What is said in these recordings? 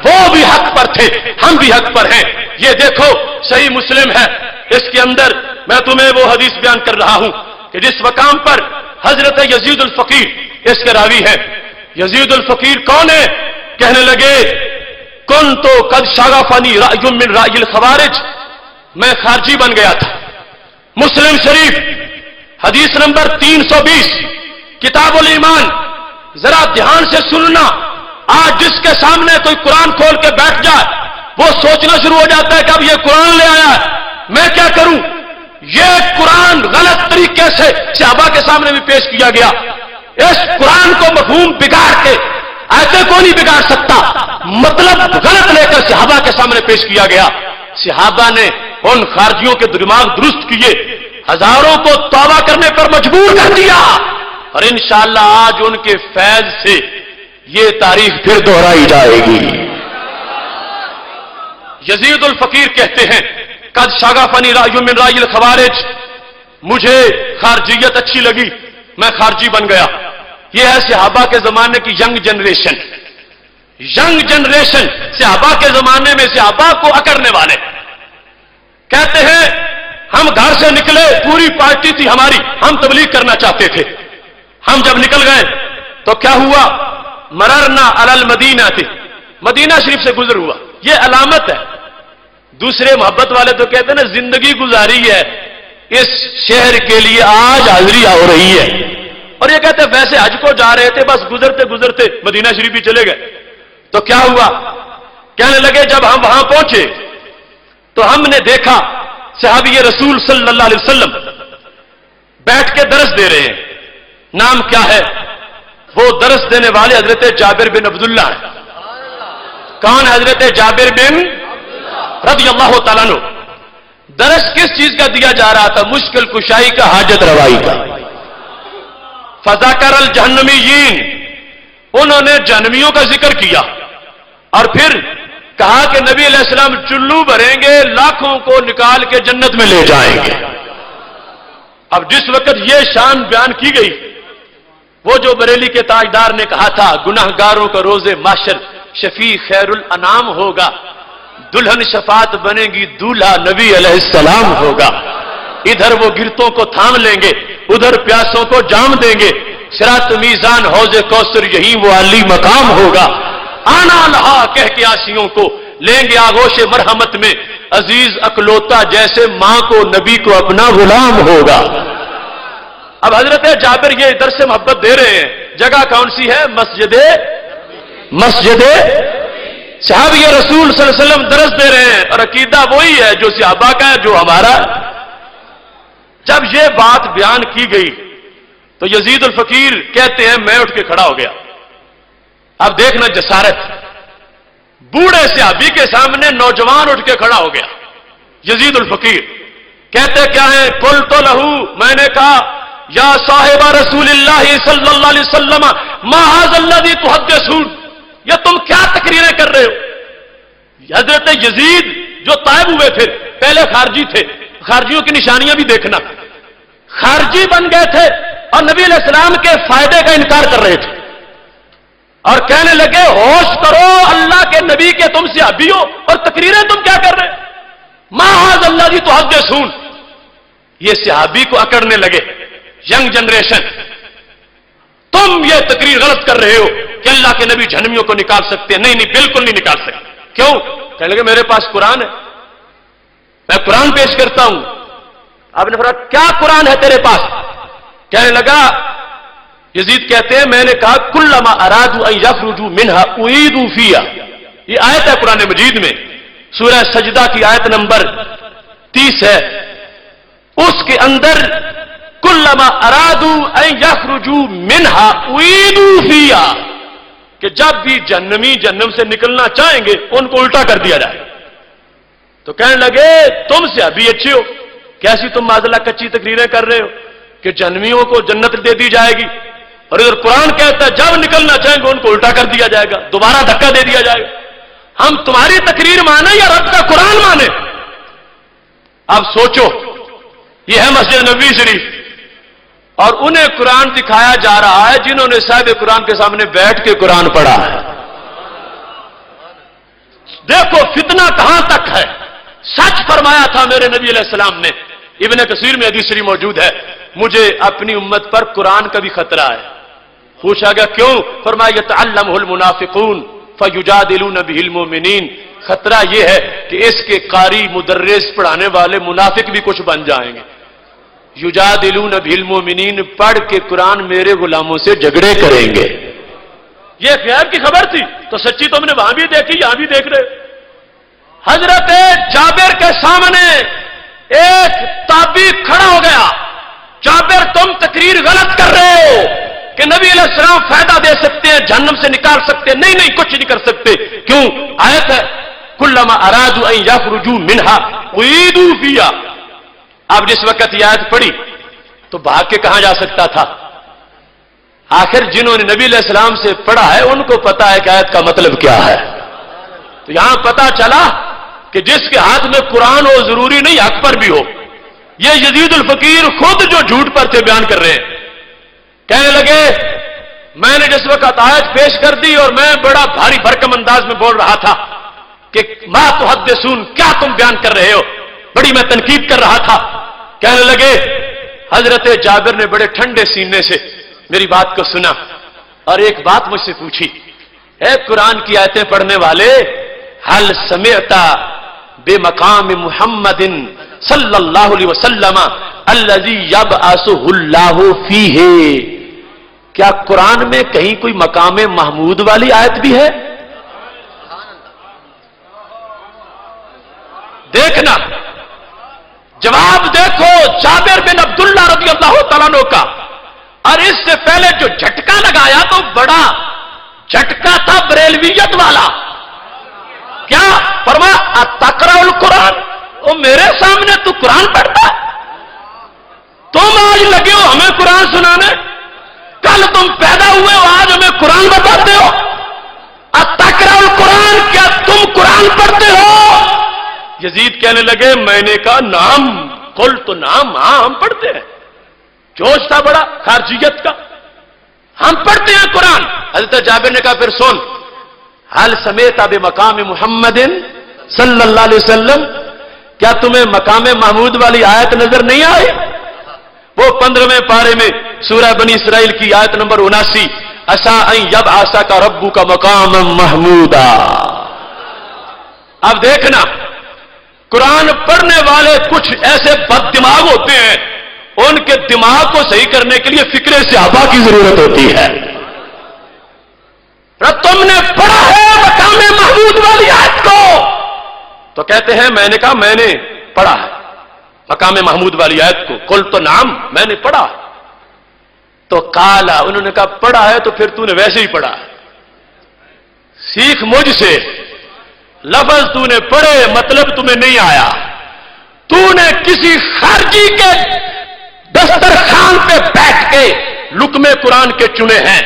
وہ بھی حق پر تھے، ہم بھی حق پر ہیں۔ یہ دیکھو صحیح مسلم ہے، اس کے اندر میں تمہیں وہ حدیث بیان کر رہا ہوں کہ جس مقام پر حضرت یزید الفقیر اس کے راوی ہے۔ یزید الفقیر کون ہے؟ کہنے لگے کنت قد شغفنی رأی من رأی الخوارج، میں خارجی بن گیا تھا۔ مسلم شریف حدیث نمبر 320 کتاب الایمان، ذرا دھیان سے سننا۔ آج جس کے سامنے کوئی قرآن کھول کے بیٹھ جائے وہ سوچنا شروع ہو جاتا ہے کہ اب یہ قرآن لے آیا ہے، میں کیا کروں؟ یہ قرآن غلط طریقے سے صحابہ کے سامنے بھی پیش کیا گیا۔ اس قرآن کو مفہوم بگاڑ کے ایسے کو نہیں بگاڑ سکتا، مطلب غلط لے کر صحابہ کے سامنے پیش کیا گیا۔ صحابہ نے ان خارجیوں کے دماغ درست کیے، ہزاروں کو توبہ کرنے پر مجبور کر دیا، اور انشاءاللہ آج ان کے فیض سے یہ تاریخ پھر دہرائی جائے گی۔ یزید الفقیر کہتے ہیں قد شغفنی رأی من رأی الخوارج، مجھے خارجیت اچھی لگی، میں خارجی بن گیا۔ یہ ہے صحابہ کے زمانے کی ینگ جنریشن۔ ینگ جنریشن صحابہ کے زمانے میں صحابہ کو اکڑنے والے کہتے ہیں ہم گھر سے نکلے، پوری پارٹی تھی ہماری، ہم تبلیغ کرنا چاہتے تھے، ہم جب نکل گئے تو کیا ہوا؟ مررنا علی المدینہ تھی، مدینہ شریف سے گزر ہوا، یہ علامت ہے۔ دوسرے محبت والے تو کہتے ہیں نا زندگی گزاری ہے اس شہر کے لیے، آج حاضری ہو رہی ہے، اور یہ کہتے ہیں ویسے حج کو جا رہے تھے، بس گزرتے گزرتے مدینہ شریف بھی چلے گئے۔ تو کیا ہوا؟ کہنے لگے جب ہم وہاں پہنچے تو ہم نے دیکھا صحابی رسول صلی اللہ علیہ وسلم بیٹھ کے درس دے رہے ہیں۔ نام کیا ہے؟ وہ درس دینے والے حضرت جابر بن عبداللہ ہیں۔ کون؟ حضرت جابر بن رضی اللہ تعالیٰ عنہ۔ درس کس چیز کا دیا جا رہا تھا؟ مشکل کشائی کا، حاجت روائی کا۔ فذکر الجہنمیین، انہوں نے جہنمیوں کا ذکر کیا، اور پھر کہا کہ نبی علیہ السلام چلو بھریں گے، لاکھوں کو نکال کے جنت میں لے جائیں گے۔ اب جس وقت یہ شان بیان کی گئی، وہ جو بریلی کے تاجدار نے کہا تھا گناہگاروں کا روز محشر شفیع خیر الانام ہوگا، دلہن شفاعت بنے گی، دولہا نبی علیہ السلام ہوگا، ادھر وہ گرتوں کو تھام لیں گے، ادھر پیاسوں کو جام دیں گے، صراط میزان حوض کوثر یہی وہ علی مقام ہوگا، آنا لہا کہہ کے آسیوں کو لیں گے آغوش مرحمت میں، عزیز اکلوتا جیسے ماں کو نبی کو اپنا غلام ہوگا۔ اب حضرت جابر یہ ادھر سے محبت دے رہے ہیں، جگہ کون سی ہے؟ مسجد صحابی رسول صلی اللہ علیہ وسلم درس دے رہے ہیں، اور عقیدہ وہی ہے جو صحابہ کا ہے، جو ہمارا۔ جب یہ بات بیان کی گئی تو یزید الفقیر کہتے ہیں میں اٹھ کے کھڑا ہو گیا۔ اب دیکھنا جسارت، بوڑھے صحابی کے سامنے نوجوان اٹھ کے کھڑا ہو گیا۔ یزید الفقیر کہتے کیا ہے؟ قلت لہو، میں نے کہا یا صاحب رسول اللہ صلی اللہ علیہ وسلم ما ھذا الذی تحدثون، یہ تم کیا تقریریں کر رہے ہو؟ حضرت یزید جو طائب ہوئے تھے، پہلے خارجی تھے، خارجیوں کی نشانیاں بھی دیکھنا، خارجی بن گئے تھے اور نبی علیہ السلام کے فائدے کا انکار کر رہے تھے، اور کہنے لگے ہوش کرو، اللہ کے نبی کے تم صحابی ہو اور تقریریں تم کیا کر رہے؟ ما ھذا الذی تحدثون، یہ صحابی کو اکڑنے لگے۔ ینگ جنریشن، تم یہ تقریر غلط کر رہے ہو کہ اللہ کے نبی جہنمیوں کو نکال سکتے ہیں۔ نہیں نہیں، بالکل نہیں نکال سکتے۔ کیوں؟ کہنے لگے میرے پاس قرآن ہے، میں قرآن پیش کرتا ہوں۔ آپ نے فرمایا کیا قرآن ہے تیرے پاس؟ کہنے لگا، یزید کہتے ہیں میں نے کہا کلما ارادوا ان یخرجوا منها اعیدوا فیہا، یہ آیت ہے قرآن مجید میں، سورہ سجدہ کی آیت نمبر 30 ہے، اس کے اندر کلما ارادوا ان یخرجوا منها اعیدوا فیہا، کہ جب بھی جہنمی جہنم سے نکلنا چاہیں گے ان کو الٹا کر دیا جائے۔ تو کہنے لگے تم سے ابھی اچھے ہو، کیسی تم معذلہ کچی تقریریں کر رہے ہو کہ جہنمیوں کو جنت دے دی جائے گی، اور ادھر قرآن کہتا ہے جب نکلنا چاہیں گے ان کو الٹا کر دیا جائے گا، دوبارہ دھکا دے دیا جائے گا۔ ہم تمہاری تقریر مانے یا رب کا قرآن مانے؟ اب سوچو، یہ ہے مسجد نبوی شریف، اور انہیں قرآن دکھایا جا رہا ہے جنہوں نے صاحب قرآن کے سامنے بیٹھ کے قرآن پڑھا ہے۔ دیکھو فتنہ کہاں تک ہے. سچ فرمایا تھا میرے نبی علیہ السلام نے. ابن کثیر میں حدیث شریف موجود ہے, مجھے اپنی امت پر قرآن کا بھی خطرہ ہے. پوچھا گیا کیوں؟ فرمایا یتعلمہ المنافقون فیجادلون بہ المؤمنین. خطرہ یہ ہے کہ اس کے قاری مدرس پڑھانے والے منافق بھی کچھ بن جائیں گے. یجادلون بہ المؤمنین پڑھ کے قرآن میرے غلاموں سے جھگڑے کریں گے. یہ غیب کی خبر تھی تو سچی تو ہم نے وہاں بھی دیکھی, یہاں بھی دیکھ رہے. حضرت جابر کے سامنے ایک تابعی کھڑا ہو گیا. جابر تم تقریر غلط کر رہے ہو کہ نبی علیہ السلام فائدہ دے سکتے ہیں, جہنم سے نکال سکتے ہیں. نہیں کچھ نہیں کر سکتے. کیوں؟ آیت ہے کلما ارادوا ان یخرجوا منها اعیدوا فیہا. اب جس وقت یہ آیت پڑھی تو بھاگ کے کہاں جا سکتا تھا؟ آخر جنہوں نے نبی علیہ السلام سے پڑھا ہے ان کو پتا ہے کہ آیت کا مطلب کیا ہے. تو یہاں پتا چلا کہ جس کے ہاتھ میں قرآن ہو ضروری نہیں حق پر بھی ہو. یہ یزید الفقیر خود جو جھوٹ پر تھے بیان کر رہے ہیں. کہنے لگے میں نے جس وقت آیت پیش کر دی اور میں بڑا بھاری بھرکم انداز میں بول رہا تھا کہ ما تحدثون, کیا تم بیان کر رہے ہو, بڑی میں تنقید کر رہا تھا. کہنے لگے حضرت جابر نے بڑے ٹھنڈے سینے سے میری بات کو سنا اور ایک بات مجھ سے پوچھی, اے قرآن کی آیتیں پڑھنے والے, حل سمعت بمقام محمد صلی اللہ علیہ وسلم الذی یبعثہ اللہ فیہ. کیا قرآن میں کہیں کوئی مقام محمود والی آیت بھی ہے؟ دیکھنا, جواب دیکھو جابر بن عبداللہ رضی اللہ تعالیٰ عنہ کا. اور اس سے پہلے جو جھٹکا لگایا تو بڑا جھٹکا تھا بریلویت والا. کیا فرمایا اتقرأ القرآن, او میرے سامنے تو قرآن پڑھتا, تم آج لگے ہو ہمیں قرآن سنانے, کل تم پیدا ہوئے ہو آج ہمیں قرآن بتاتے ہو. اتقرأ القرآن, کیا تم قرآن پڑھتے ہو؟ یزید کہنے لگے میں نے کہا نام, قلت نام, ہاں ہم پڑھتے ہیں. جوش تھا بڑا خارجیت کا, ہم پڑھتے ہیں قرآن. حضرت جابر نے کہا پھر سن, حل سمیت بمقام محمد صلی اللہ علیہ وسلم, کیا تمہیں مقام محمود والی آیت نظر نہیں آئی؟ وہ 15ویں پارے میں سورہ بنی اسرائیل کی آیت نمبر 79, عسیٰ ان یبعثک ربک مقاما محمودا. اب دیکھنا, قرآن پڑھنے والے کچھ ایسے بد دماغ ہوتے ہیں, ان کے دماغ کو صحیح کرنے کے لیے فکر صحابہ کی ضرورت ہوتی ہے. تم نے پڑھا ہے مقام محمود والی آیت کو, تو کہتے ہیں میں نے کہا میں نے پڑھا ہے مقام محمود والی آیت کو. قل تو نام, میں نے پڑھا. تو کالا, انہوں نے کہا پڑھا ہے تو پھر تو نے ویسے ہی پڑھا ہے, سیکھ مجھ سے. لفظ تو نے پڑھے مطلب تمہیں نہیں آیا. تو نے کسی خارجی کے دسترخوان پہ بیٹھ کے لقمے قرآن کے چنے ہیں,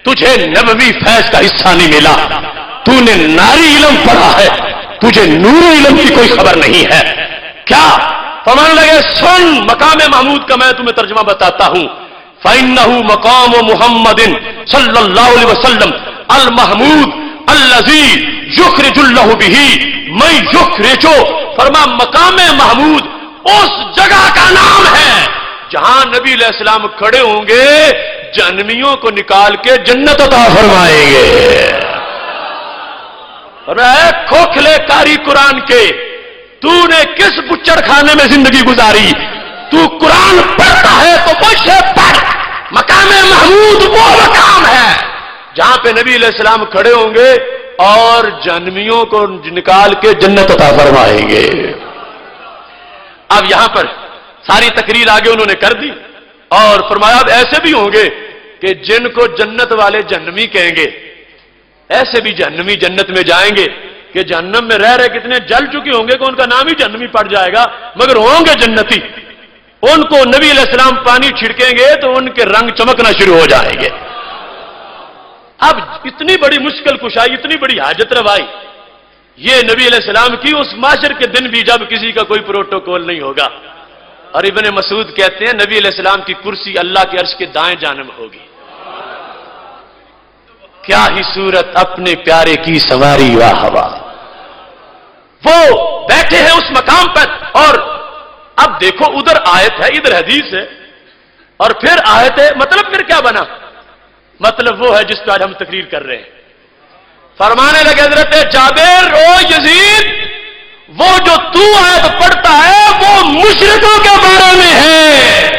تجھے نبوی فیض کا حصہ نہیں ملا. تو نے ناری علم پڑھا ہے, تجھے نور علم کی کوئی خبر نہیں ہے. کیا فرمان لگے سن, مقام محمود کا میں تمہیں ترجمہ بتاتا ہوں. فَإِنَّهُ مَقَامُ مُحَمَّدٍ صلی اللہ علیہ وسلم المحمود الذی یخرج اللہ بہ من یخرج. فرما مقام محمود اس جگہ کا نام ہے جہاں نبی علیہ السلام کھڑے ہوں گے, جہنمیوں کو نکال کے جنت عطا فرمائیں گے. اے کھوکھلے کاری قرآن کے, تو نے کس بچڑ خانے میں زندگی گزاری؟ تو قرآن پڑھتا ہے تو مجھ سے پڑھ. مقام محمود وہ مقام ہے جہاں پہ نبی علیہ السلام کھڑے ہوں گے اور جہنمیوں کو نکال کے جنت عطا فرمائیں گے. اب یہاں پر ساری تقریر آگے انہوں نے کر دی اور فرمایا اب ایسے بھی ہوں گے کہ جن کو جنت والے جہنمی کہیں گے, ایسے بھی جہنمی جنت میں جائیں گے کہ جہنم میں رہ رہے کتنے جل چکے ہوں گے کہ ان کا نام ہی جہنمی پڑ جائے گا, مگر ہوں گے جنتی. ان کو نبی علیہ السلام پانی چھڑکیں گے تو ان کے رنگ چمکنا شروع ہو جائیں گے. اب اتنی بڑی مشکل کشائی, اتنی بڑی حاجت روائی, یہ نبی علیہ السلام کی اس معاشر کے دن بھی جب کسی کا کوئی پروٹوکول نہیں ہوگا. اور ابن مسعود کہتے ہیں نبی علیہ السلام کی کرسی اللہ کے عرش کے دائیں جانب ہوگی. کیا ہی صورت اپنے پیارے کی سواری واہ واہ. وہ بیٹھے ہیں اس مقام پر، اور اب دیکھو ادھر آیت ہے ادھر حدیث ہے، اور پھر آیت ہے، مطلب پھر کیا بنا؟ مطلب وہ ہے جس پہ آج ہم تقریر کر رہے ہیں۔ فرمانے لگے حضرت جابر، او یزید، وہ جو تو آیت پڑھتا ہے وہ مشرکوں کے بارے میں ہے،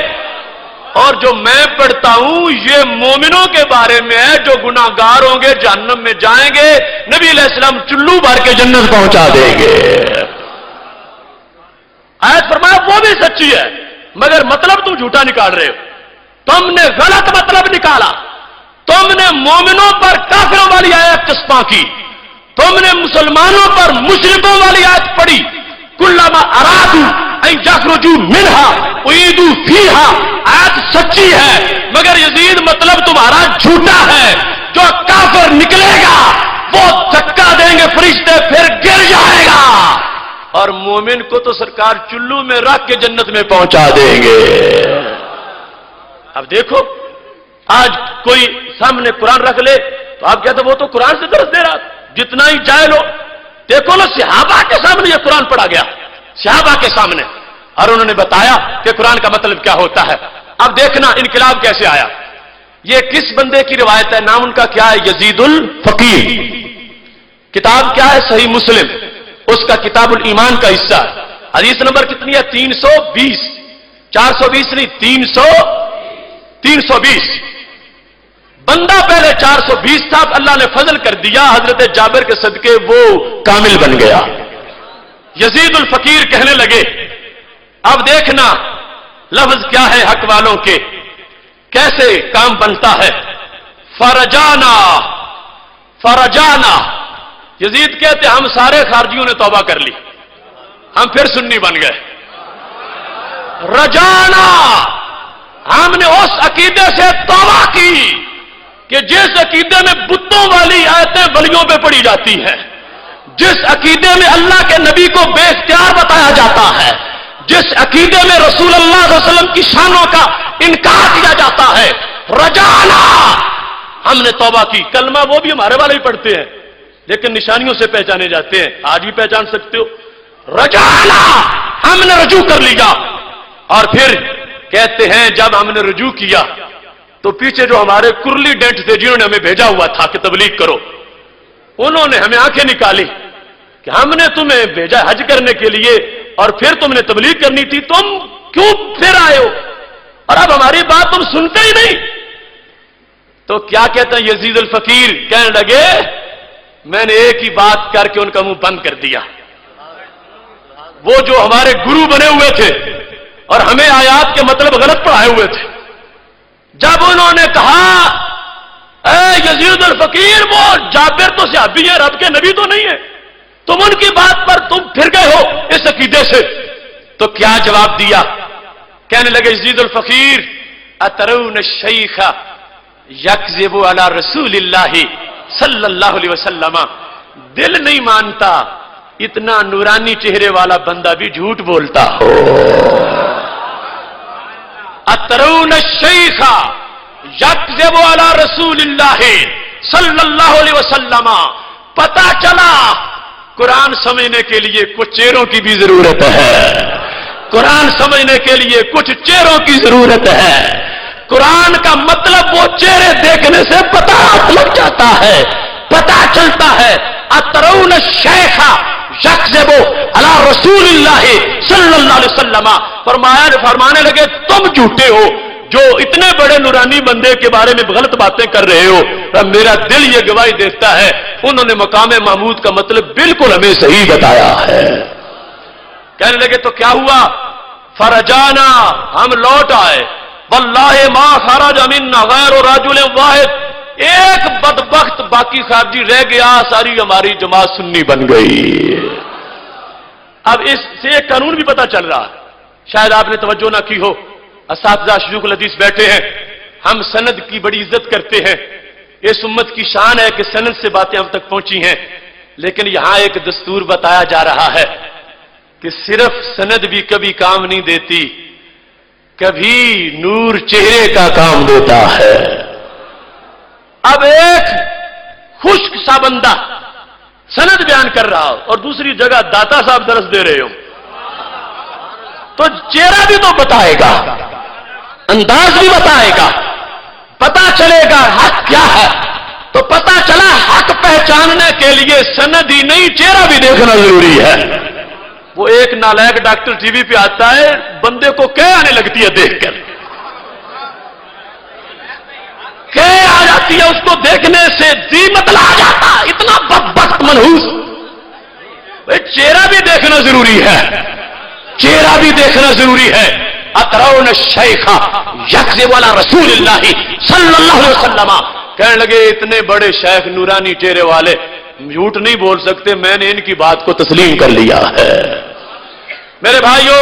اور جو میں پڑھتا ہوں یہ مومنوں کے بارے میں ہے جو گناہگار ہوں گے جہنم میں جائیں گے، نبی علیہ السلام چلو بھر کے جنت پہنچا دیں گے۔ آیت فرمایا وہ بھی سچی ہے، مگر مطلب تم جھوٹا نکال رہے ہو، تم نے غلط مطلب نکالا، تم نے مومنوں پر کافروں والی آیت چسپاں کی، تم نے مسلمانوں پر مشرکوں والی آیت پڑھی، کلما ارادوا ان یخرجوا منها اعیدوا فیہا، آیت سچی ہے مگر یزید مطلب تمہارا جھوٹا ہے، جو کافر نکلے گا وہ دھکا دیں گے فرشتے پھر گر جائے گا، اور مومن کو تو سرکار چلو میں رکھ کے جنت میں پہنچا دیں گے۔ اب دیکھو آج کوئی سامنے قرآن رکھ لے تو آپ کہتے وہ تو قرآن سے درس دے رہا، جتنا ہی جاہل ہو، دیکھو نا صحابہ کے سامنے یہ قرآن پڑھا گیا، صحابہ کے سامنے، اور انہوں نے بتایا کہ قرآن کا مطلب کیا ہوتا ہے۔ اب دیکھنا انقلاب کیسے آیا، یہ کس بندے کی روایت ہے، نام ان کا کیا ہے؟ یزید الفقیر، کتاب کیا ہے؟ صحیح مسلم، اس کا کتاب الایمان کا حصہ، حدیث نمبر کتنی ہے؟ 320، 420 نہیں، 320۔ بندہ پہلے 420 تھا، اللہ نے فضل کر دیا، حضرت جابر کے صدقے وہ کامل بن گیا۔ یزید الفقیر کہنے لگے، اب دیکھنا لفظ کیا ہے حق والوں کے، کیسے کام بنتا ہے۔ فرجانا، فرجانا، یزید کہتے ہم سارے خارجیوں نے توبہ کر لی، ہم پھر سنی بن گئے۔ رجانا، ہم نے اس عقیدے سے توبہ کی کہ جس عقیدے میں بتوں والی آیتیں ولیوں پہ پڑھی جاتی ہیں، جس عقیدے میں اللہ کے نبی کو بے اختیار بتایا جاتا ہے، جس عقیدے میں رسول اللہ صلی اللہ علیہ وسلم کی شانوں کا انکار کیا جاتا ہے، رجانا، ہم نے توبہ کی۔ کلمہ وہ بھی ہمارے والے ہی پڑھتے ہیں لیکن نشانیوں سے پہچانے جاتے ہیں، آج بھی پہچان سکتے ہو۔ رجانا، ہم نے رجوع کر لیا، اور پھر کہتے ہیں جب ہم نے رجوع کیا تو پیچھے جو ہمارے کرلی ڈینٹ تھے جنہوں نے ہمیں بھیجا ہوا تھا کہ تبلیغ کرو، انہوں نے ہمیں آنکھیں نکالی کہ ہم نے تمہیں بھیجا حج کرنے کے لیے اور پھر تم نے تبلیغ کرنی تھی، تم کیوں پھر آئے ہو، اور اب ہماری بات تم سنتے ہی نہیں۔ تو کیا کہتے ہیں یزید الفقیر، کہنے لگے میں نے ایک ہی بات کر کے ان کا منہ بند کر دیا۔ وہ جو ہمارے گرو بنے ہوئے تھے اور ہمیں آیات کے مطلب غلط پڑھائے ہوئے تھے، جب انہوں نے کہا اے یزید الفقیر وہ جابر تو صحابی ہے، رب کے نبی تو نہیں ہے، تم ان کی بات پر تم پھر گئے ہو اس عقیدے سے، تو کیا جواب دیا؟ کہنے لگے یزید الفقیر، اترون الشیخ یکذب علی رسول اللہ صلی اللہ علیہ وسلم، دل نہیں مانتا اتنا نورانی چہرے والا بندہ بھی جھوٹ بولتا ہو۔ اترون الشیخ یکذب علی رسول اللہ صلی اللہ علیہ وسلم، پتا چلا قرآن سمجھنے کے لیے کچھ چہروں کی بھی ضرورت ہے، قرآن سمجھنے کے لیے کچھ چہروں کی ضرورت ہے، قرآن کا مطلب وہ چہرے دیکھنے سے پتہ لگ جاتا ہے، پتہ چلتا ہے۔ اترون الشیخ یکذب علی رسول اللہ صلی اللہ علیہ وسلم، فرمانے لگے تم جھوٹے ہو جو اتنے بڑے نورانی بندے کے بارے میں غلط باتیں کر رہے ہو، میرا دل یہ گواہی دیتا ہے انہوں نے مقام محمود کا مطلب بالکل ہمیں صحیح بتایا ہے۔ کہنے لگے تو کیا ہوا؟ فرجانا، ہم لوٹ آئے، واللہ ما خرج منا غیر رجل واحد، ایک بدبخت باقی خارجی رہ گیا، ساری ہماری جماعت سنی بن گئی۔ اب اس سے ایک قانون بھی پتا چل رہا، شاید آپ نے توجہ نہ کی ہو، اساتذہ شیوخ الحدیث بیٹھے ہیں، ہم سند کی بڑی عزت کرتے ہیں، اس امت کی شان ہے کہ سند سے باتیں ہم تک پہنچی ہیں، لیکن یہاں ایک دستور بتایا جا رہا ہے کہ صرف سند بھی کبھی کام نہیں دیتی، کبھی نور چہرے کا کام دیتا ہے۔ اب ایک خشک سا بندہ سند بیان کر رہا ہو اور دوسری جگہ داتا صاحب درس دے رہے ہو، تو چہرہ بھی تو بتائے گا، انداز بھی بتائے گا، پتا چلے گا حق کیا ہے۔ تو پتا چلا حق پہچاننے کے لیے سند ہی نہیں چہرہ بھی دیکھنا ضروری ہے۔ وہ ایک نالائق ڈاکٹر ٹی وی پہ آتا ہے، بندے کو کہہ آنے لگتی ہے دیکھ کر، کہہ آ جاتی ہے اس کو دیکھنے سے جی مطلع آ جاتا، اتنا بدبخت منحوس۔ چہرہ بھی دیکھنا ضروری ہے، چہرہ بھی دیکھنا ضروری ہے۔ اترون الشیخ یکذب علی رسول اللہ صلی اللہ علیہ وسلم، کہنے لگے اتنے بڑے شیخ نورانی چہرے والے جھوٹ نہیں بول سکتے، میں نے ان کی بات کو تسلیم کر لیا ہے۔ میرے بھائیوں،